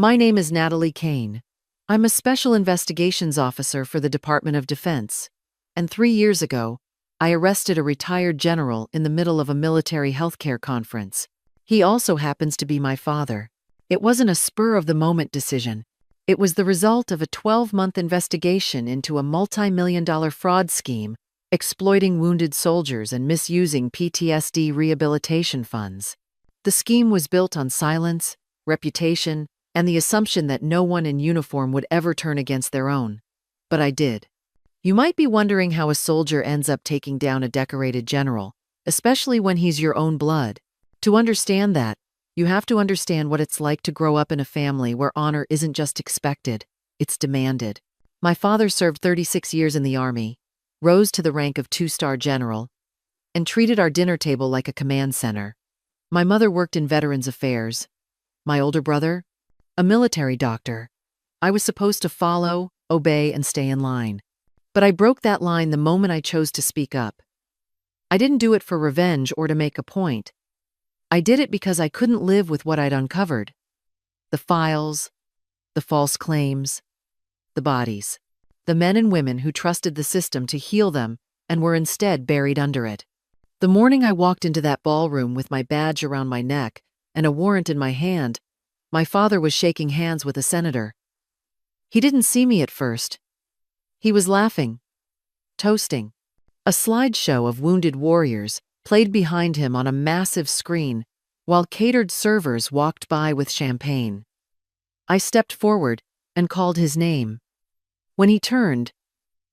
My name is Natalie Kane. I'm a special investigations officer for the Department of Defense. And 3 years ago, I arrested a retired general in the middle of a military healthcare conference. He also happens to be my father. It wasn't a spur-of-the-moment decision. It was the result of a 12-month investigation into a multi-million-dollar fraud scheme exploiting wounded soldiers and misusing PTSD rehabilitation funds. The scheme was built on silence, reputation, and the assumption that no one in uniform would ever turn against their own. But I did. You might be wondering how a soldier ends up taking down a decorated general, especially when he's your own blood. To understand that, you have to understand what it's like to grow up in a family where honor isn't just expected, it's demanded. My father served 36 years in the Army, rose to the rank of 2-star general, and treated our dinner table like a command center. My mother worked in Veterans Affairs. My older brother, a military doctor. I was supposed to follow, obey, and stay in line. But I broke that line the moment I chose to speak up. I didn't do it for revenge or to make a point. I did it because I couldn't live with what I'd uncovered. The files, the false claims, the bodies. The men and women who trusted the system to heal them and were instead buried under it. The morning I walked into that ballroom with my badge around my neck and a warrant in my hand, my father was shaking hands with a senator. He didn't see me at first. He was laughing, toasting. A slideshow of wounded warriors played behind him on a massive screen while catered servers walked by with champagne. I stepped forward and called his name. When he turned,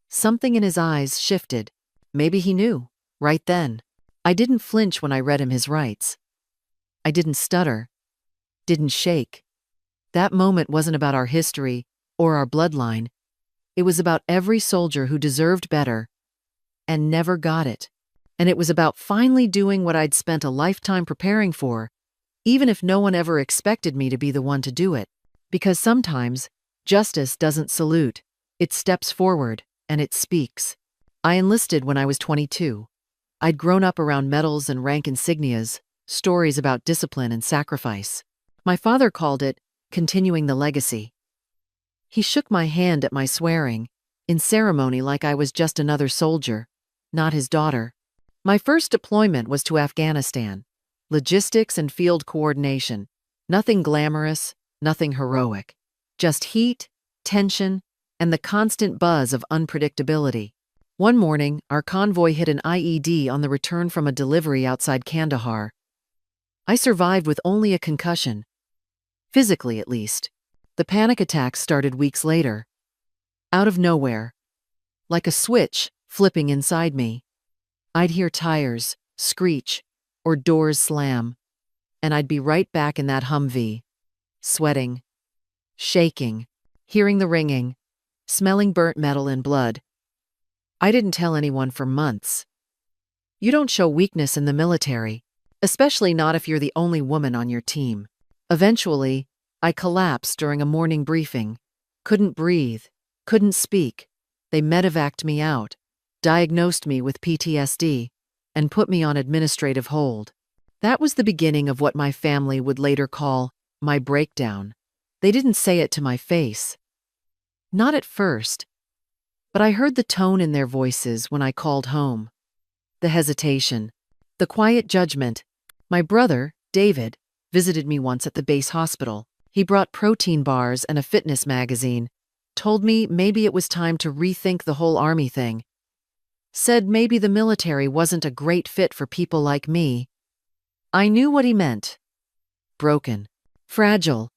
something in his eyes shifted. Maybe he knew, right then. I didn't flinch when I read him his rights. I didn't stutter, didn't shake. That moment wasn't about our history or our bloodline. It was about every soldier who deserved better and never got it. And it was about finally doing what I'd spent a lifetime preparing for, even if no one ever expected me to be the one to do it. Because sometimes, justice doesn't salute. It steps forward, and it speaks. I enlisted when I was 22. I'd grown up around medals and rank insignias, stories about discipline and sacrifice. My father called it continuing the legacy. He shook my hand at my swearing, in ceremony like I was just another soldier, not his daughter. My first deployment was to Afghanistan. Logistics and field coordination. Nothing glamorous, nothing heroic. Just heat, tension, and the constant buzz of unpredictability. One morning, our convoy hit an IED on the return from a delivery outside Kandahar. I survived with only a concussion. Physically, at least. The panic attacks started weeks later. Out of nowhere. Like a switch flipping inside me. I'd hear tires screech or doors slam, and I'd be right back in that Humvee, sweating, shaking, hearing the ringing, smelling burnt metal and blood. I didn't tell anyone for months. You don't show weakness in the military, especially not if you're the only woman on your team. Eventually, I collapsed during a morning briefing. Couldn't breathe, couldn't speak. They medevaced me out, diagnosed me with PTSD, and put me on administrative hold. That was the beginning of what my family would later call my breakdown. They didn't say it to my face. Not at first. But I heard the tone in their voices when I called home. The hesitation, the quiet judgment. My brother, David, visited me once at the base hospital. He brought protein bars and a fitness magazine, told me maybe it was time to rethink the whole Army thing. Said maybe the military wasn't a great fit for people like me. I knew what he meant. Broken, fragile,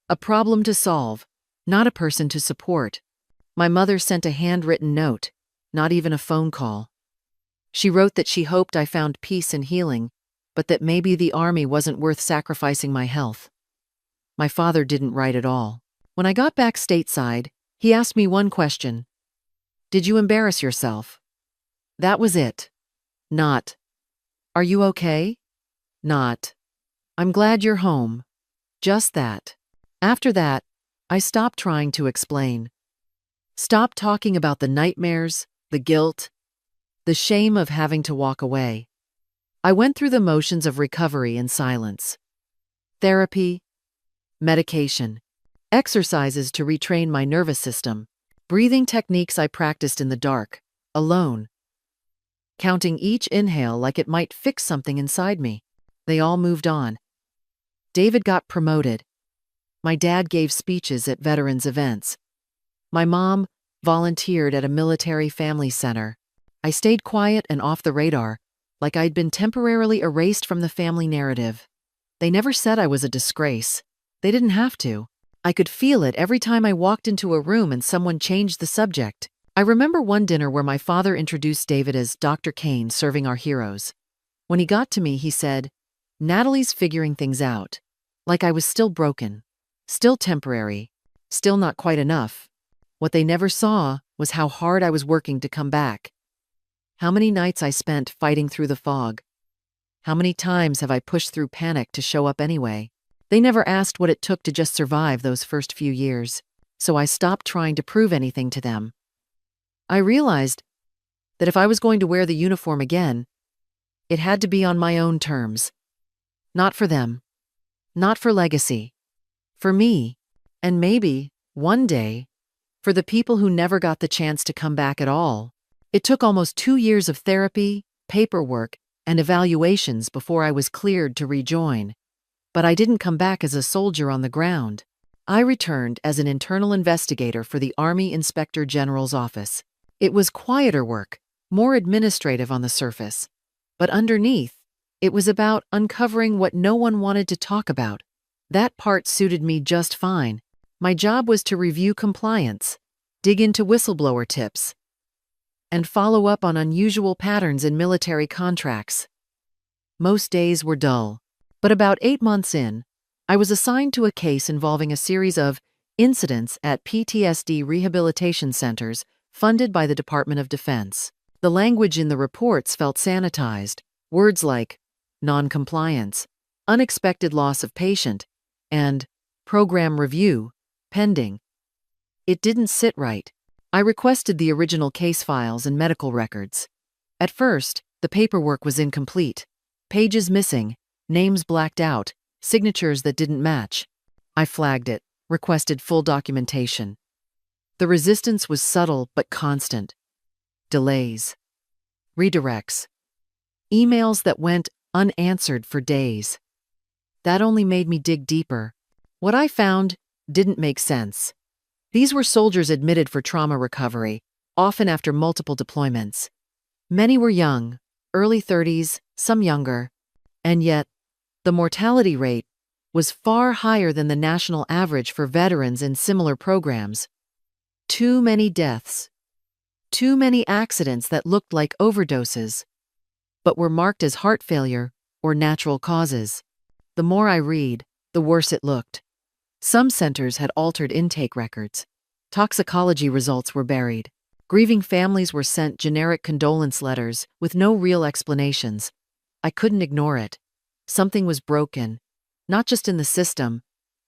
a problem to solve, not a person to support. My mother sent a handwritten note, not even a phone call. She wrote that she hoped I found peace and healing, but that maybe the Army wasn't worth sacrificing my health. My father didn't write at all. When I got back stateside, he asked me one question. Did you embarrass yourself? That was it. Not, are you okay? Not, I'm glad you're home. Just that. After that, I stopped trying to explain. Stopped talking about the nightmares, the guilt, the shame of having to walk away. I went through the motions of recovery in silence. Therapy, medication, exercises to retrain my nervous system, breathing techniques I practiced in the dark, alone, counting each inhale like it might fix something inside me. They all moved on. David got promoted. My dad gave speeches at veterans events. My mom volunteered at a military family center. I stayed quiet and off the radar, like I'd been temporarily erased from the family narrative. They never said I was a disgrace. They didn't have to. I could feel it every time I walked into a room and someone changed the subject. I remember one dinner where my father introduced David as Dr. Kane serving our heroes. When he got to me, he said, "Natalie's figuring things out." Like I was still broken, still temporary, still not quite enough. What they never saw was how hard I was working to come back. How many nights I spent fighting through the fog. How many times have I pushed through panic to show up anyway? They never asked what it took to just survive those first few years, so I stopped trying to prove anything to them. I realized that if I was going to wear the uniform again, it had to be on my own terms. Not for them. Not for legacy. For me. And maybe, one day, for the people who never got the chance to come back at all. It took almost 2 years of therapy, paperwork, and evaluations before I was cleared to rejoin. But I didn't come back as a soldier on the ground. I returned as an internal investigator for the Army Inspector General's office. It was quieter work, more administrative on the surface. But underneath, it was about uncovering what no one wanted to talk about. That part suited me just fine. My job was to review compliance, dig into whistleblower tips, and follow up on unusual patterns in military contracts. Most days were dull, but about 8 months in, I was assigned to a case involving a series of incidents at PTSD rehabilitation centers funded by the Department of Defense. The language in the reports felt sanitized. Words like non-compliance, unexpected loss of patient, and program review pending. It didn't sit right. I requested the original case files and medical records. At first, the paperwork was incomplete. Pages missing, names blacked out, signatures that didn't match. I flagged it, requested full documentation. The resistance was subtle but constant. Delays. Redirects. Emails that went unanswered for days. That only made me dig deeper. What I found didn't make sense. These were soldiers admitted for trauma recovery, often after multiple deployments. Many were young, early 30s, some younger, and yet the mortality rate was far higher than the national average for veterans in similar programs. Too many deaths. Too many accidents that looked like overdoses, but were marked as heart failure or natural causes. The more I read, the worse it looked. Some centers had altered intake records. Toxicology results were buried. Grieving families were sent generic condolence letters with no real explanations. I couldn't ignore it. Something was broken, not just in the system,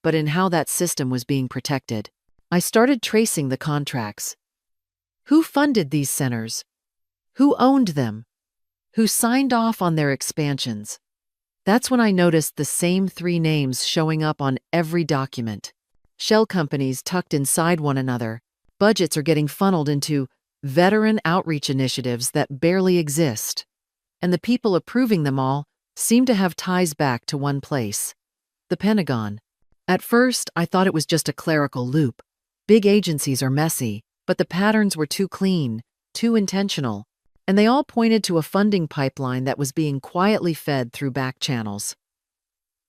but in how that system was being protected. I started tracing the contracts. Who funded these centers? Who owned them? Who signed off on their expansions? That's when I noticed the same 3 names showing up on every document. Shell companies tucked inside one another. Budgets are getting funneled into veteran outreach initiatives that barely exist. And the people approving them all seem to have ties back to one place: the Pentagon. At first, I thought it was just a clerical loop. Big agencies are messy, but the patterns were too clean, too intentional. And they all pointed to a funding pipeline that was being quietly fed through back channels.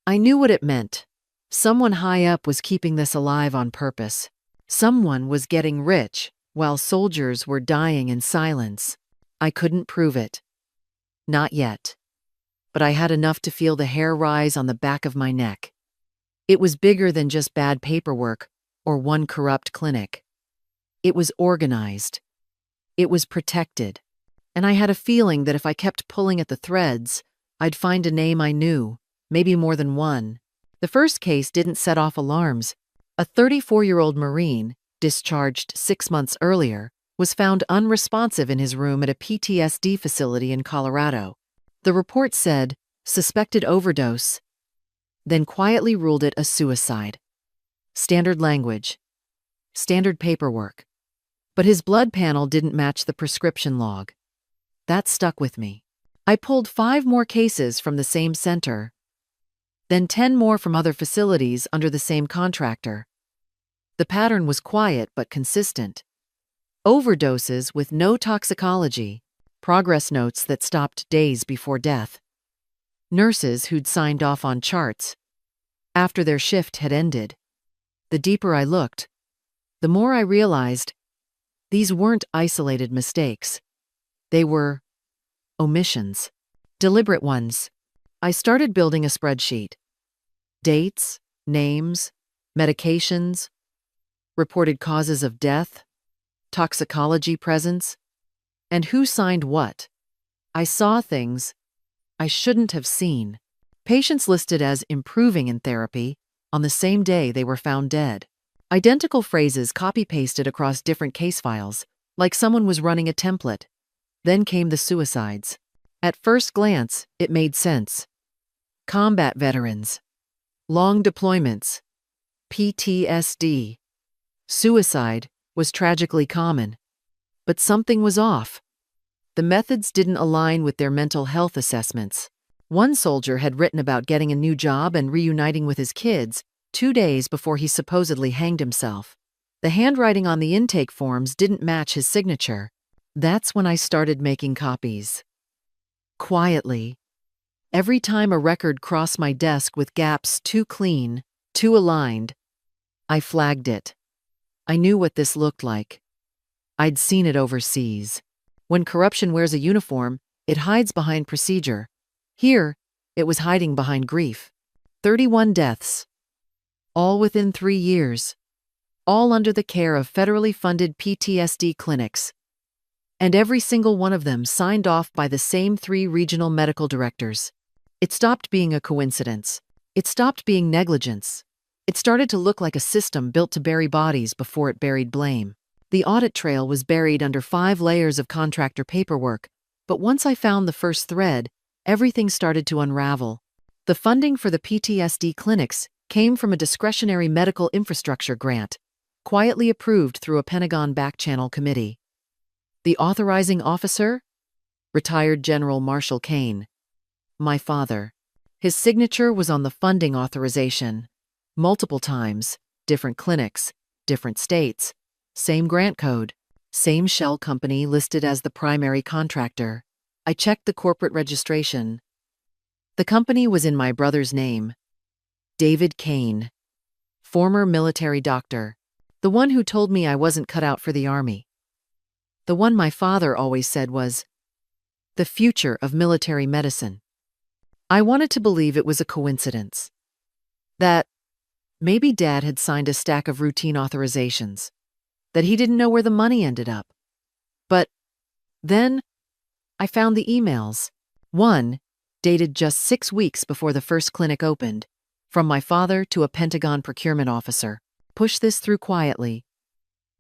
I knew what it meant. Someone high up was keeping this alive on purpose. Someone was getting rich while soldiers were dying in silence. I couldn't prove it. Not yet. But I had enough to feel the hair rise on the back of my neck. It was bigger than just bad paperwork or one corrupt clinic. It was organized. It was protected. And I had a feeling that if I kept pulling at the threads, I'd find a name I knew, maybe more than one. The first case didn't set off alarms. A 34-year-old Marine, discharged 6 months earlier, was found unresponsive in his room at a PTSD facility in Colorado. The report said, suspected overdose, then quietly ruled it a suicide. standard language, standard paperwork. But his blood panel didn't match the prescription log. That stuck with me. I pulled 5 more cases from the same center, then 10 more from other facilities under the same contractor. The pattern was quiet but consistent. Overdoses with no toxicology, progress notes that stopped days before death. Nurses who'd signed off on charts after their shift had ended. The deeper I looked, the more I realized these weren't isolated mistakes. They were omissions, deliberate ones. I started building a spreadsheet. Dates, names, medications, reported causes of death, toxicology presence, and who signed what. I saw things I shouldn't have seen. Patients listed as improving in therapy on the same day they were found dead. Identical phrases copy-pasted across different case files, like someone was running a template. Then came the suicides. At first glance, it made sense. Combat veterans, long deployments, PTSD. Suicide was tragically common. But something was off. The methods didn't align with their mental health assessments. One soldier had written about getting a new job and reuniting with his kids 2 days before he supposedly hanged himself. The handwriting on the intake forms didn't match his signature. That's when I started making copies. Quietly. Every time a record crossed my desk with gaps too clean, too aligned, I flagged it. I knew what this looked like. I'd seen it overseas. When corruption wears a uniform, it hides behind procedure. Here, it was hiding behind grief. 31 deaths. All within 3 years. All under the care of federally funded PTSD clinics. And every single one of them signed off by the same 3 regional medical directors. It stopped being a coincidence. It stopped being negligence. It started to look like a system built to bury bodies before it buried blame. The audit trail was buried under 5 layers of contractor paperwork, but once I found the first thread, everything started to unravel. The funding for the PTSD clinics came from a discretionary medical infrastructure grant, quietly approved through a Pentagon back-channel committee. The authorizing officer? Retired General Marshall Kane. My father. His signature was on the funding authorization. Multiple times, different clinics, different states, same grant code, same shell company listed as the primary contractor. I checked the corporate registration. The company was in my brother's name. David Kane. Former military doctor. The one who told me I wasn't cut out for the army. The one my father always said was the future of military medicine. I wanted to believe it was a coincidence. That maybe Dad had signed a stack of routine authorizations. That he didn't know where the money ended up. But then I found the emails. One, dated just 6 weeks before the first clinic opened, from my father to a Pentagon procurement officer. Push this through quietly.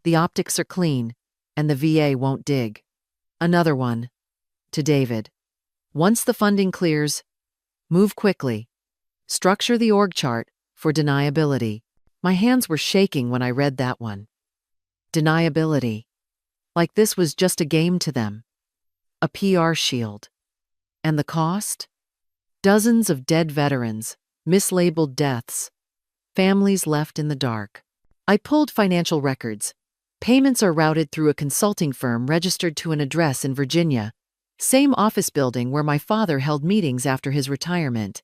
The optics are clean, and the VA won't dig. Another one, to David. Once the funding clears, move quickly. Structure the org chart for deniability. My hands were shaking when I read that one. Deniability. Like this was just a game to them. A PR shield. And the cost? Dozens of dead veterans, mislabeled deaths, families left in the dark. I pulled financial records. Payments are routed through a consulting firm registered to an address in Virginia, same office building where my father held meetings after his retirement.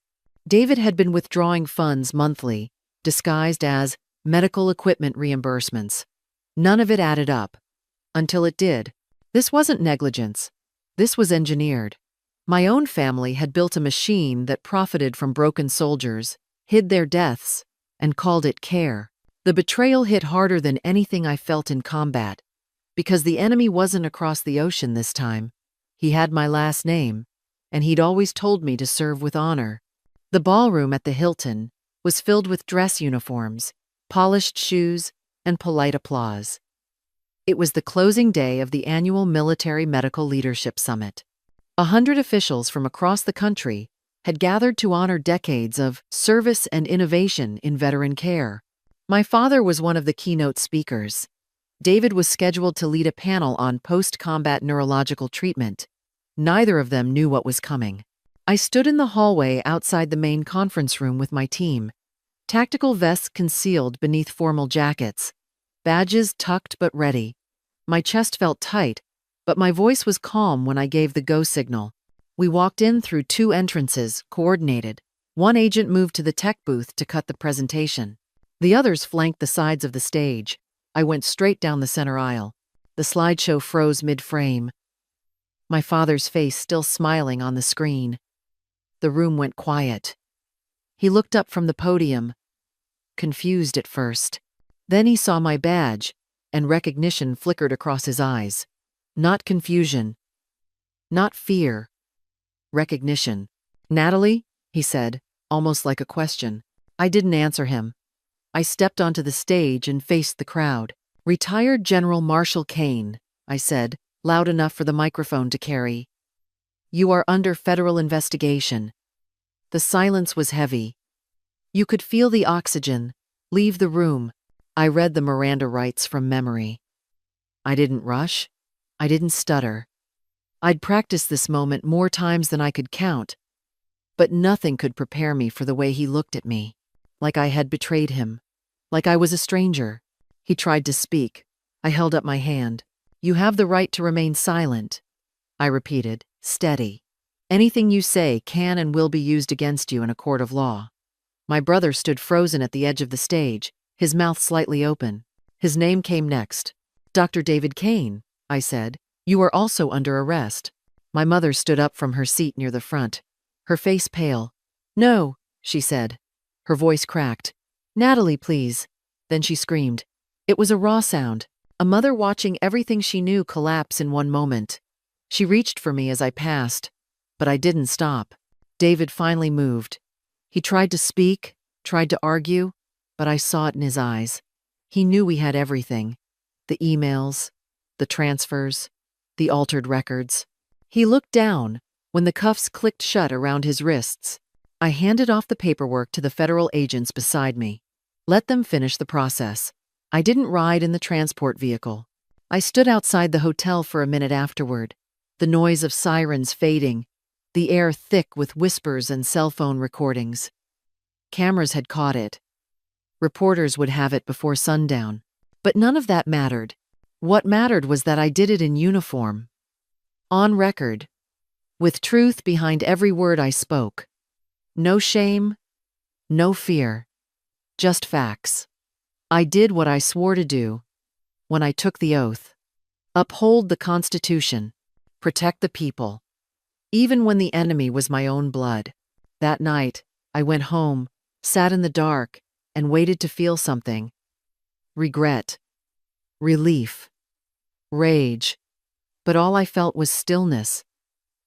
David had been withdrawing funds monthly, disguised as medical equipment reimbursements. None of it added up. Until it did. This wasn't negligence. This was engineered. My own family had built a machine that profited from broken soldiers, hid their deaths, and called it care. The betrayal hit harder than anything I felt in combat, because the enemy wasn't across the ocean this time. He had my last name, and he'd always told me to serve with honor. The ballroom at the Hilton was filled with dress uniforms, polished shoes, and polite applause. It was the closing day of the annual Military Medical Leadership Summit. 100 officials from across the country had gathered to honor decades of service and innovation in veteran care. My father was one of the keynote speakers. David was scheduled to lead a panel on post-combat neurological treatment. Neither of them knew what was coming. I stood in the hallway outside the main conference room with my team, tactical vests concealed beneath formal jackets, badges tucked but ready. My chest felt tight, but my voice was calm when I gave the go signal. We walked in through two entrances, coordinated. One agent moved to the tech booth to cut the presentation. The others flanked the sides of the stage. I went straight down the center aisle. The slideshow froze mid-frame, my father's face still smiling on the screen. The room went quiet. He looked up from the podium, confused at first. Then he saw my badge, and recognition flickered across his eyes. Not confusion, not fear, recognition. "Natalie?" he said, almost like a question. I didn't answer him. I stepped onto the stage and faced the crowd. "Retired General Marshall Kane," I said, loud enough for the microphone to carry. "You are under federal investigation." The silence was heavy. You could feel the oxygen. "Leave the room." I read the Miranda rights from memory. I didn't rush. I didn't stutter. I'd practiced this moment more times than I could count, but nothing could prepare me for the way he looked at me. Like I had betrayed him. Like I was a stranger. He tried to speak. I held up my hand. "You have the right to remain silent," I repeated, steady. "Anything you say can and will be used against you in a court of law." My brother stood frozen at the edge of the stage, his mouth slightly open. His name came next. "Dr. David Kane," I said. "You are also under arrest." My mother stood up from her seat near the front, her face pale. "No," she said. Her voice cracked. "Natalie, please." Then she screamed. It was a raw sound, a mother watching everything she knew collapse in one moment. She reached for me as I passed, but I didn't stop. David finally moved. He tried to speak, tried to argue, but I saw it in his eyes. He knew we had everything. The emails, the transfers, the altered records. He looked down when the cuffs clicked shut around his wrists. I handed off the paperwork to the federal agents beside me. Let them finish the process. I didn't ride in the transport vehicle. I stood outside the hotel for a minute afterward, the noise of sirens fading, the air thick with whispers and cell phone recordings. Cameras had caught it. Reporters would have it before sundown. But none of that mattered. What mattered was that I did it in uniform. On record. With truth behind every word I spoke. No shame, no fear. Just facts. I did what I swore to do when I took the oath. Uphold the Constitution. Protect the people. Even when the enemy was my own blood. That night, I went home, sat in the dark, and waited to feel something. Regret. Relief. Rage. But all I felt was stillness.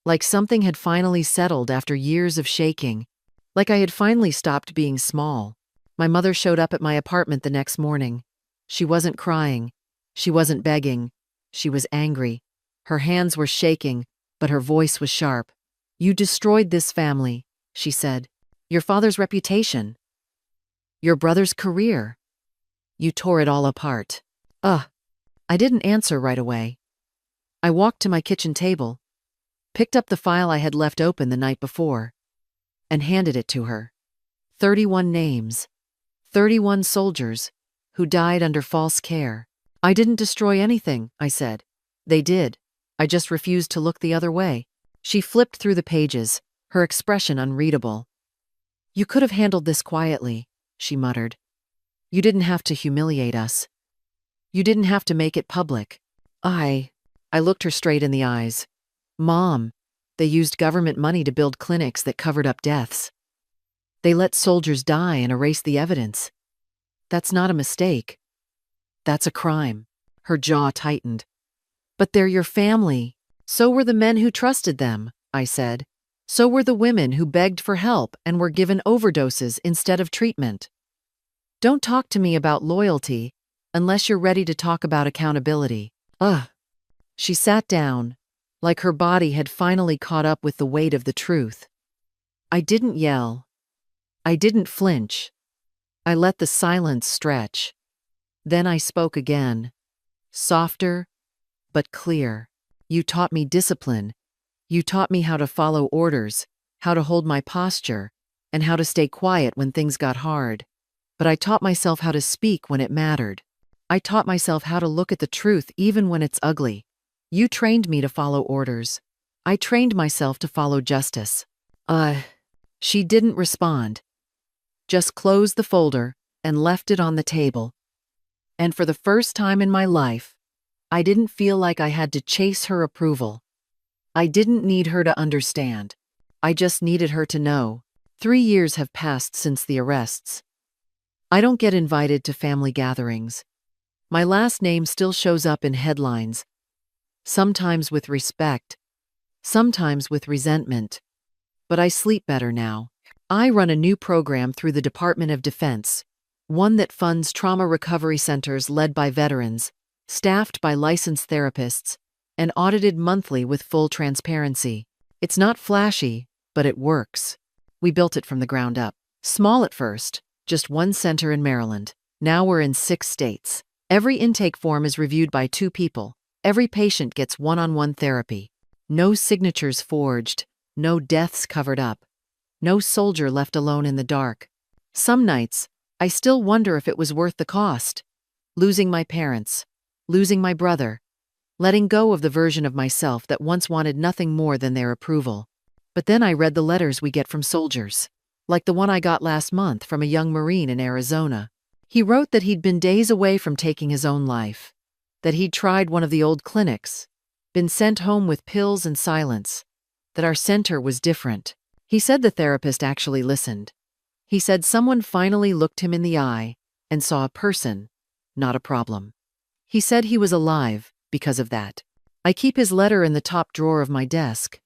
Like something had finally settled after years of shaking. Like I had finally stopped being small. My mother showed up at my apartment the next morning. She wasn't crying. She wasn't begging. She was angry. Her hands were shaking, but her voice was sharp. "You destroyed this family," she said. "Your father's reputation. Your brother's career. You tore it all apart." I didn't answer right away. I walked to my kitchen table, picked up the file I had left open the night before, and handed it to her. 31 names. 31 soldiers who died under false care. "I didn't destroy anything," I said. "They did. I just refused to look the other way." She flipped through the pages, her expression unreadable. "You could have handled this quietly," she muttered. "You didn't have to humiliate us. You didn't have to make it public." I looked her straight in the eyes. "Mom, they used government money to build clinics that covered up deaths. They let soldiers die and erase the evidence. That's not a mistake. That's a crime." Her jaw tightened. "But they're your family. So were the men who trusted them," I said. "So were the women who begged for help and were given overdoses instead of treatment. Don't talk to me about loyalty unless you're ready to talk about accountability." She sat down, like her body had finally caught up with the weight of the truth. I didn't yell. I didn't flinch. I let the silence stretch. Then I spoke again, softer but clear. You taught me discipline. You taught me how to follow orders, how to hold my posture, and how to stay quiet when things got hard. But I taught myself how to speak when it mattered. I taught myself how to look at the truth even when it's ugly. You trained me to follow orders. I trained myself to follow justice. She didn't respond, just closed the folder and left it on the table. And for the first time in my life, I didn't feel like I had to chase her approval. I didn't need her to understand. I just needed her to know. 3 years have passed since the arrests. I don't get invited to family gatherings. My last name still shows up in headlines, sometimes with respect, sometimes with resentment. But I sleep better now. I run a new program through the Department of Defense, one that funds trauma recovery centers led by veterans, staffed by licensed therapists, and audited monthly with full transparency. It's not flashy, but it works. We built it from the ground up. Small at first, just one center in Maryland. Now we're in 6 states. Every intake form is reviewed by 2 people. Every patient gets one-on-one therapy. No signatures forged, no deaths covered up, no soldier left alone in the dark. Some nights, I still wonder if it was worth the cost. Losing my parents, losing my brother, letting go of the version of myself that once wanted nothing more than their approval. But then I read the letters we get from soldiers, like the one I got last month from a young Marine in Arizona. He wrote that he'd been days away from taking his own life, that he'd tried one of the old clinics, been sent home with pills and silence, that our center was different. He said the therapist actually listened. He said someone finally looked him in the eye and saw a person, not a problem. He said he was alive because of that. I keep his letter in the top drawer of my desk,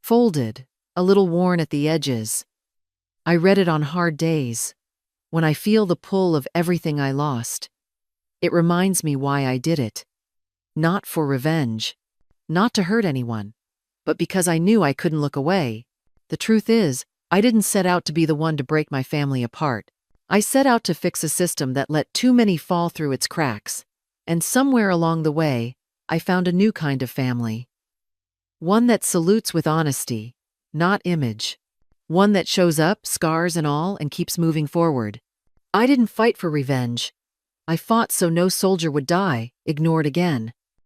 folded, a little worn at the edges. I read it on hard days, when I feel the pull of everything I lost. It reminds me why I did it. Not for revenge, not to hurt anyone, but because I knew I couldn't look away. The truth is, I didn't set out to be the one to break my family apart. I set out to fix a system that let too many fall through its cracks. And somewhere along the way, I found a new kind of family. One that salutes with honesty, not image. One that shows up, scars and all, and keeps moving forward. I didn't fight for revenge. I fought so no soldier would die, ignored again.